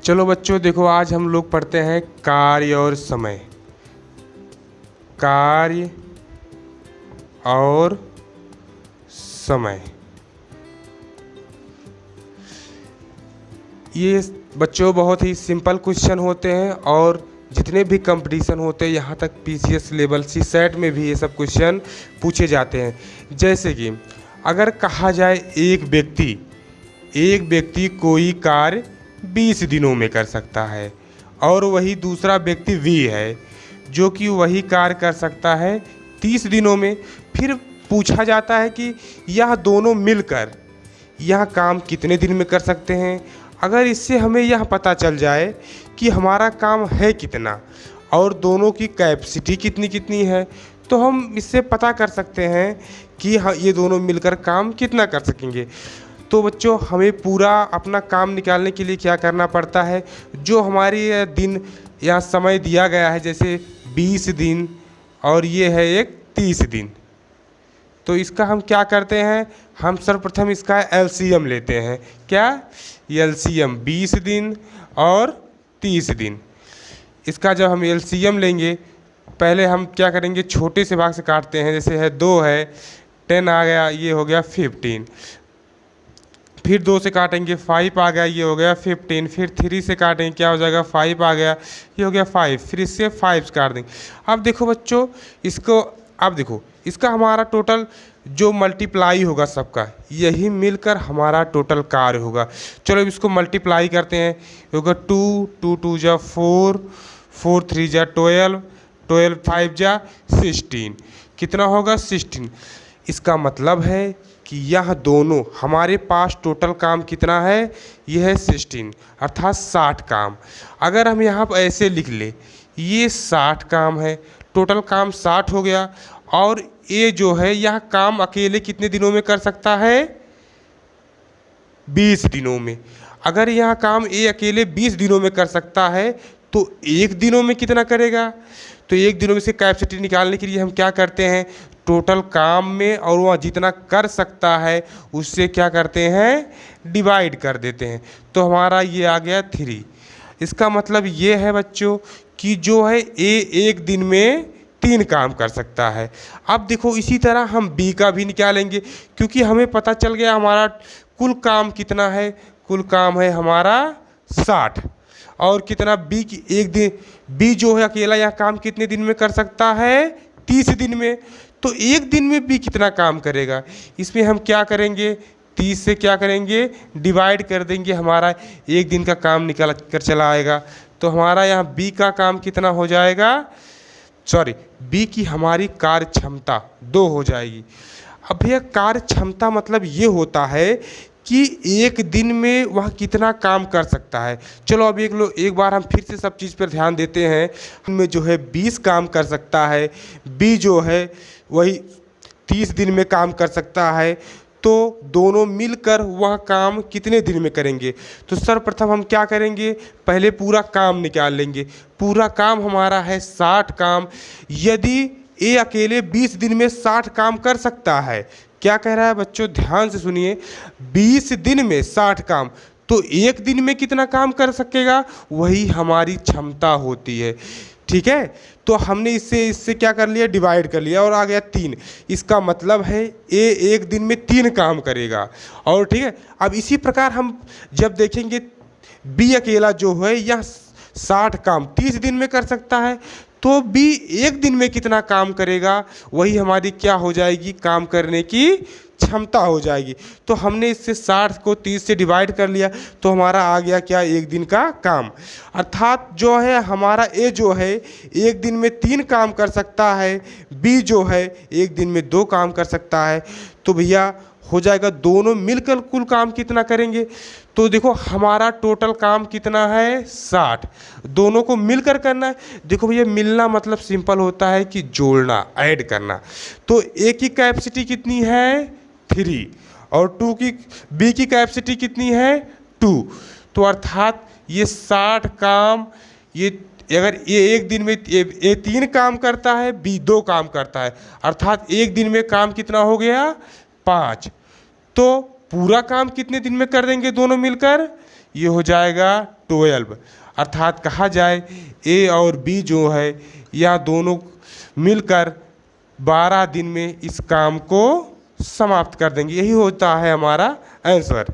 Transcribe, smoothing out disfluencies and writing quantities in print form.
चलो बच्चों देखो, आज हम लोग पढ़ते हैं कार्य और समय। कार्य और समय, ये बच्चों बहुत ही सिंपल क्वेश्चन होते हैं और जितने भी कंपटीशन होते हैं यहाँ तक पीसीएस लेवल सीसेट में भी ये सब क्वेश्चन पूछे जाते हैं। जैसे कि अगर कहा जाए एक व्यक्ति कोई कार्य 20 दिनों में कर सकता है और वही दूसरा व्यक्ति वी है जो कि वही कार्य कर सकता है 30 दिनों में। फिर पूछा जाता है कि यह दोनों मिलकर यह काम कितने दिन में कर सकते हैं। अगर इससे हमें यह पता चल जाए कि हमारा काम है कितना और दोनों की कैपेसिटी कितनी कितनी है, तो हम इससे पता कर सकते हैं कि हाँ ये दोनों मिलकर काम कितना कर सकेंगे। तो बच्चों हमें पूरा अपना काम निकालने के लिए क्या करना पड़ता है, जो हमारी दिन या समय दिया गया है जैसे 20 दिन और ये है एक 30 दिन, तो इसका हम क्या करते हैं, हम सर्वप्रथम इसका एलसीएम लेते हैं। क्या एलसीएम 20 दिन और 30 दिन। इसका जब हम एलसीएम लेंगे, पहले हम क्या करेंगे, छोटे से भाग से काटते हैं। जैसे है 2 है 10 आ गया, ये हो गया 15। फिर 2 से काटेंगे 5 आ गया, ये हो गया 15। फिर 3 से काटेंगे, क्या हो जाएगा 5 आ गया, ये हो गया 5। फिर इससे 5 से काट देंगे। अब देखो बच्चों इसको, अब देखो इसका हमारा टोटल जो मल्टीप्लाई होगा सबका, यही मिलकर हमारा टोटल कार्य होगा। चलो अब इसको मल्टीप्लाई करते हैं। होगा 2 2 2 जा 4 4 3 जा 12 12 5 जा 16। कितना होगा 16। इसका मतलब है कि यह दोनों हमारे पास टोटल काम कितना है, यह है 16 अर्थात 60 काम। अगर हम यहाँ पर ऐसे लिख ले, ये 60 काम है, टोटल काम 60 हो गया। और ये जो है यह काम अकेले कितने दिनों में कर सकता है, 20 दिनों में। अगर यह काम ये अकेले 20 दिनों में कर सकता है तो एक दिनों में कितना करेगा। तो एक दिनों में से कैपेसिटी निकालने के लिए हम क्या करते हैं, टोटल काम में और वह जितना कर सकता है उससे क्या करते हैं, डिवाइड कर देते हैं। तो हमारा ये आ गया 3। इसका मतलब ये है बच्चों कि जो है ए एक दिन में 3 काम कर सकता है। अब देखो इसी तरह हम बी का भी निकालेंगे, क्योंकि हमें पता चल गया हमारा कुल काम कितना है, कुल काम है हमारा 60। और कितना बी की एक दिन, बी जो है अकेला यह काम कितने दिन में कर सकता है, 30 दिन में। तो एक दिन में बी कितना काम करेगा, इसमें हम क्या करेंगे, 30 से क्या करेंगे, डिवाइड कर देंगे, हमारा एक दिन का काम निकल कर चला आएगा। तो हमारा यहाँ बी का काम कितना हो जाएगा, सॉरी बी की हमारी कार्य क्षमता 2 हो जाएगी। अब भैया कार्य क्षमता मतलब ये होता है कि एक दिन में वह कितना काम कर सकता है। चलो अब एक बार हम फिर से सब चीज़ पर ध्यान देते हैं। उनमें जो है 20 काम कर सकता है, बी जो है वही 30 दिन में काम कर सकता है। तो दोनों मिलकर वह काम कितने दिन में करेंगे। तो सर्वप्रथम हम क्या करेंगे, पहले पूरा काम निकाल लेंगे। पूरा काम हमारा है 60 काम। यदि ये अकेले 20 दिन में 60 काम कर सकता है, क्या कह रहा है बच्चों, ध्यान से सुनिए, 20 दिन में 60 काम, तो एक दिन में कितना काम कर सकेगा, वही हमारी क्षमता होती है। ठीक है, तो हमने इससे क्या कर लिया, डिवाइड कर लिया और आ गया 3। इसका मतलब है ए एक दिन में 3 काम करेगा। और ठीक है, अब इसी प्रकार हम जब देखेंगे बी अकेला जो है यह 60 काम 30 दिन में कर सकता है, तो बी एक दिन में कितना काम करेगा, वही हमारी क्या हो जाएगी, काम करने की क्षमता हो जाएगी। तो हमने इससे 60 को 30 से डिवाइड कर लिया, तो हमारा आ गया क्या, एक दिन का काम। अर्थात जो है हमारा ए जो है एक दिन में 3 काम कर सकता है, बी जो है एक दिन में 2 काम कर सकता है। तो भैया हो जाएगा, दोनों मिलकर कुल काम कितना करेंगे। तो देखो हमारा टोटल काम कितना है, 60। दोनों को मिलकर करना है। देखो भैया मिलना मतलब सिंपल होता है कि जोड़ना, ऐड करना। तो ए की कैपेसिटी कितनी है, 3 और बी की कैपेसिटी कितनी है, 2। तो अर्थात ये 60 काम, ये अगर ये एक दिन में ए 3 काम करता है, बी 2 काम करता है, अर्थात एक दिन में काम कितना हो गया, 5। तो पूरा काम कितने दिन में कर देंगे दोनों मिलकर, ये हो जाएगा 12। अर्थात कहा जाए ए और बी जो है यह दोनों मिलकर 12 दिन में इस काम को समाप्त कर देंगे। यही होता है हमारा आंसर।